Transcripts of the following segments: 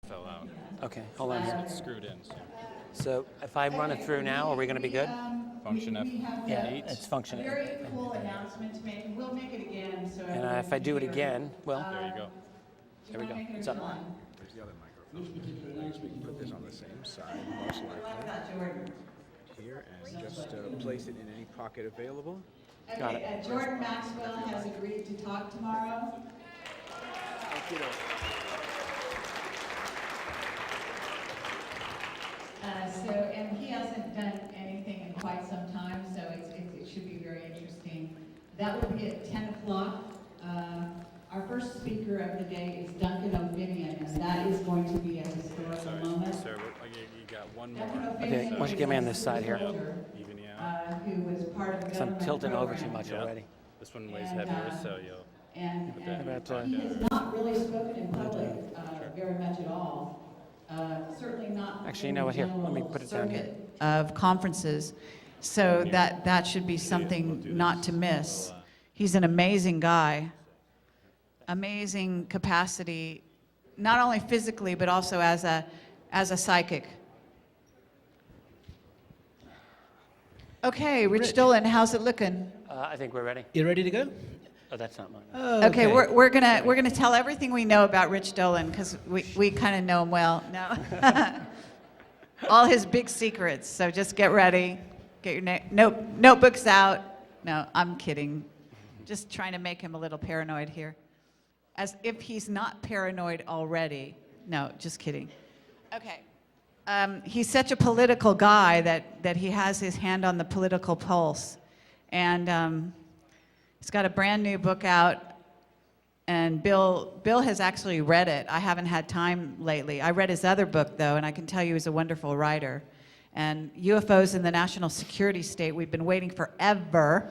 fell out. Okay, hold on. It's screwed in. So if I run it through now, are we going to be good? Function Yeah, F8. it's function. Very cool announcement to make, and we'll make it again. So And if I do it again, well, There you go. there we go. It's up. There's the other microphone. I guess we can put this on the same side, most likely. Here, and just place it in any pocket available. Got Okay, it. Jordan Maxwell has agreed to talk tomorrow. And he hasn't done anything in quite some time, so it should be very interesting. That will be at 10 o'clock. Our first speaker of the day is Pt1of8, and that is going to be a historical moment. Sir, you got one more. Okay, why don't you get me on this side here? Even you out. Who was part of the Because I'm government tilting over too program. much Yeah. already. This one weighs And, heavier, so you'll. And about, he has not really spoken in public very much at all. Certainly not. Actually, you know what, here, let me put it down here. Of conferences, so that should be something not to miss. He's an amazing guy, amazing capacity, not only physically but also as a psychic. Okay, Rich Dolan, how's it looking? I think we're ready. You ready to go? Oh, that's not mine. Okay, we're gonna tell everything we know about Rich Dolan because we kind of know him well. No, all his big secrets. So just get ready, get your notebooks out. No, I'm kidding. Just trying to make him a little paranoid here, as if he's not paranoid already. No, just kidding. Okay, he's such a political guy that he has his hand on the political pulse, and. He's got a brand new book out, and Bill has actually read it. I haven't had time lately. I read his other book, though, and I can tell you he's a wonderful writer. And UFOs in the National Security State, we've been waiting forever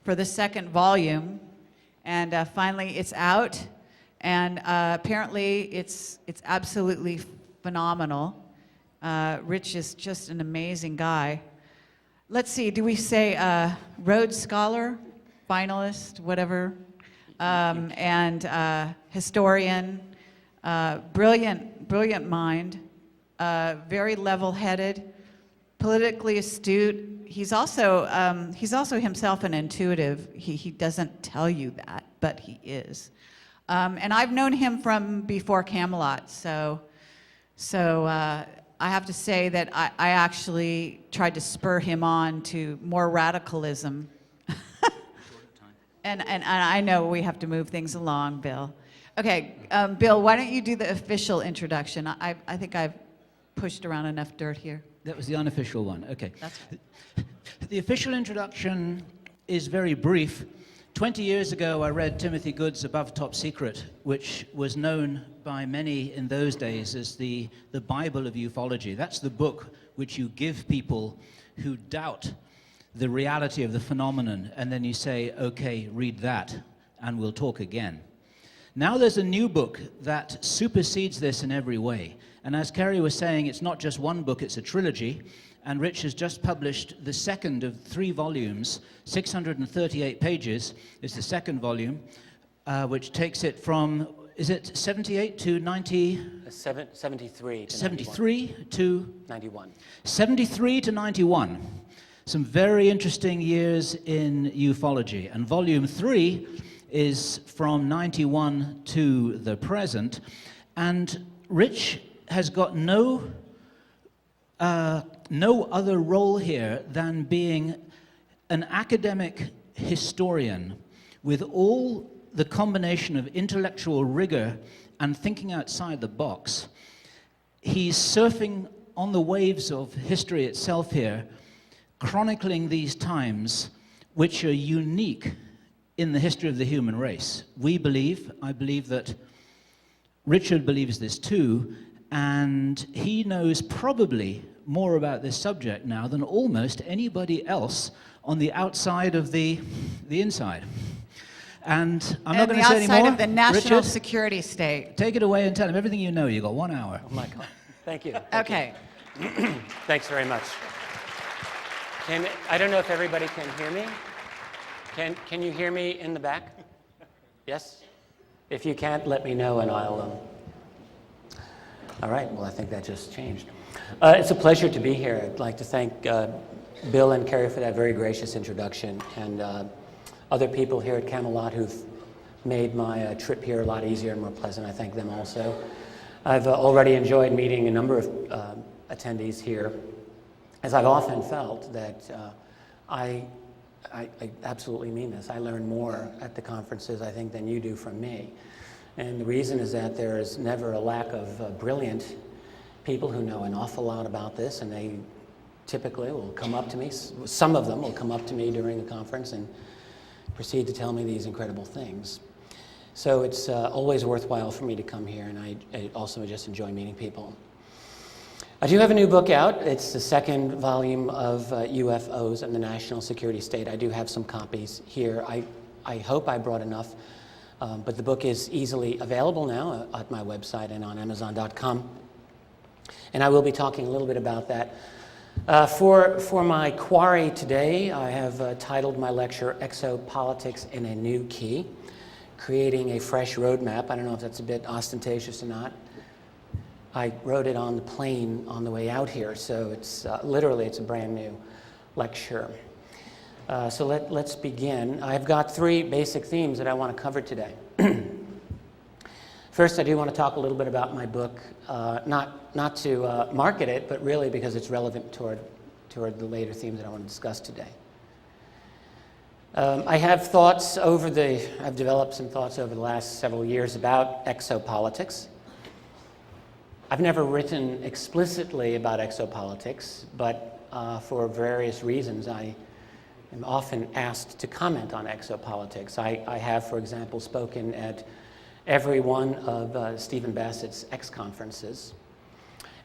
for the second volume, and finally it's out, and apparently it's absolutely phenomenal. Rich is just an amazing guy. Let's see, do we say Rhodes Scholar? Finalist, whatever, and historian, brilliant mind, very level-headed, politically astute. He's also himself an intuitive. He doesn't tell you that, but he is. And I've known him from before Camelot, so I have to say that I actually tried to spur him on to more radicalism. And I know we have to move things along, Bill. Okay, Bill, why don't you do the official introduction? I think I've pushed around enough dirt here. That was the unofficial one. Okay. That's The official introduction is very brief. 20 years ago, I read Timothy Good's Above Top Secret, which was known by many in those days as the Bible of ufology. That's the book which you give people who doubt the reality of the phenomenon, and then you say, okay, read that, and we'll talk again. Now there's a new book that supersedes this in every way. And as Kerry was saying, it's not just one book, it's a trilogy. And Rich has just published the second of 3 volumes, 638 pages is the second volume, which takes it from, is it 78 to 90? 73 to 73 to 91. 73 to 91. Some very interesting years in ufology. And volume 3 is from 91 to the present. And Rich has got no other role here than being an academic historian with all the combination of intellectual rigor and thinking outside the box. He's surfing on the waves of history itself here, chronicling these times which are unique in the history of the human race. I believe that Richard believes this too, and he knows probably more about this subject now than almost anybody else on the outside of the inside. And I'm not going to say any more. outside of the national Richard, security state. take it away and tell him everything you know. You've got 1 hour. Oh my God. Thank you. Okay. Thanks very much. I don't know if everybody can hear me. Can you hear me in the back? Yes? If you can't, let me know and I'll... All right, well, I think that just changed. It's a pleasure to be here. I'd like to thank Bill and Carrie for that very gracious introduction, and other people here at Camelot who've made my trip here a lot easier and more pleasant. I thank them also. I've already enjoyed meeting a number of attendees here, as I've often felt that I absolutely mean this. I learn more at the conferences, I think, than you do from me. And the reason is that there is never a lack of brilliant people who know an awful lot about this, and they typically will come up to me. Some of them will come up to me during the conference and proceed to tell me these incredible things. So it's always worthwhile for me to come here, and I also just enjoy meeting people. I do have a new book out. It's the second volume of UFOs and the National Security State. I do have some copies here. I hope I brought enough, but the book is easily available now at my website and on Amazon.com. And I will be talking a little bit about that. For my quarry today, I have titled my lecture, Exopolitics in a New Key, Creating a Fresh Roadmap. I don't know if that's a bit ostentatious or not. I wrote it on the plane on the way out here, so it's literally it's a brand new lecture. So let's begin. I've got three basic themes that I want to cover today. First, I do want to talk a little bit about my book, not to market it, but really because it's relevant toward the later themes that I want to discuss today. I have thoughts I've developed some thoughts over the last several years about exopolitics. I've never written explicitly about exopolitics, but for various reasons, I am often asked to comment on exopolitics. I have, for example, spoken at every one of Stephen Bassett's X-conferences.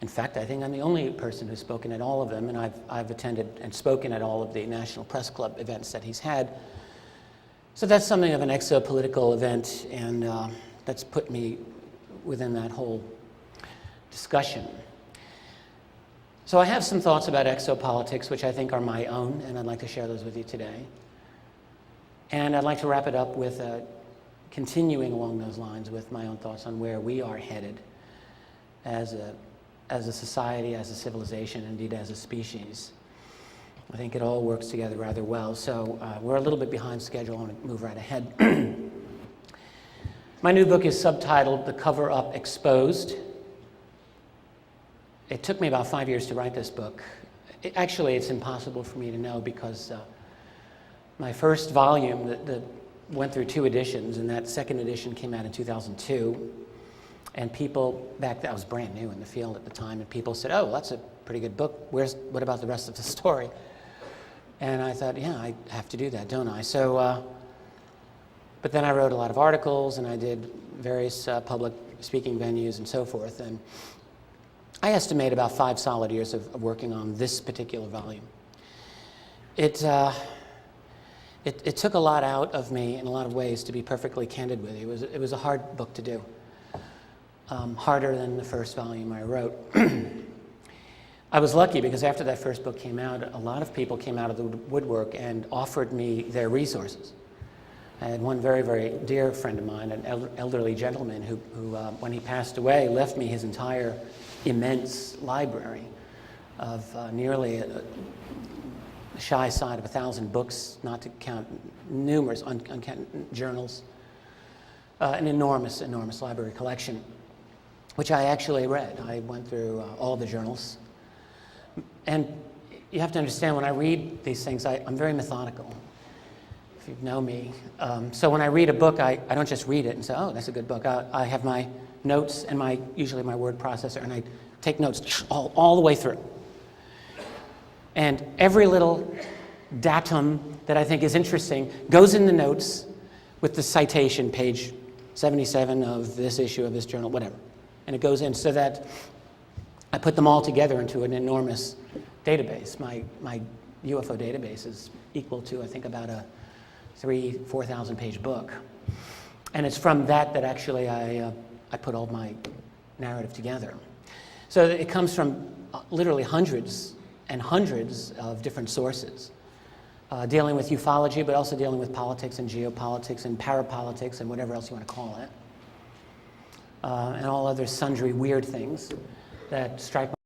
In fact, I think I'm the only person who's spoken at all of them, and I've attended and spoken at all of the National Press Club events that he's had. So that's something of an exopolitical event, and that's put me within that whole discussion. So I have some thoughts about exopolitics, which I think are my own, and I'd like to share those with you today. And I'd like to wrap it up with continuing along those lines with my own thoughts on where we are headed as a society, as a civilization, indeed as a species. I think it all works together rather well. So we're a little bit behind schedule. I want to move right ahead. My new book is subtitled The Cover-Up Exposed. It took me about 5 years to write this book. Actually, it's impossible for me to know because my first volume that went through 2 editions, and that second edition came out in 2002. And people back then, I was brand new in the field at the time, and people said, "Oh, that's a pretty good book. What about the rest of the story?" And I thought, yeah, I have to do that, don't I? So, but then I wrote a lot of articles, and I did various public speaking venues and so forth. And I estimate about 5 solid years of working on this particular volume. It took a lot out of me in a lot of ways, to be perfectly candid with you. It was a hard book to do, harder than the first volume I wrote. I was lucky because after that first book came out, a lot of people came out of the woodwork and offered me their resources. I had one very, very dear friend of mine, an elderly gentleman who when he passed away, left me his entire immense library of nearly a shy side of 1,000 books, not to count numerous uncounted journals, an enormous, enormous library collection, which I actually read. I went through all the journals. And you have to understand, when I read these things, I'm very methodical, if you know me. So when I read a book, I don't just read it and say, "Oh, that's a good book." I have my notes and usually my word processor, and I take notes all the way through. And every little datum that I think is interesting goes in the notes with the citation, page 77 of this issue of this journal, whatever. And it goes in so that I put them all together into an enormous database. My UFO database is equal to, I think, about a 4,000 page book. And it's from that actually I put all my narrative together. So it comes from literally hundreds and hundreds of different sources, dealing with ufology, but also dealing with politics and geopolitics and parapolitics and whatever else you want to call it. and all other sundry weird things that strike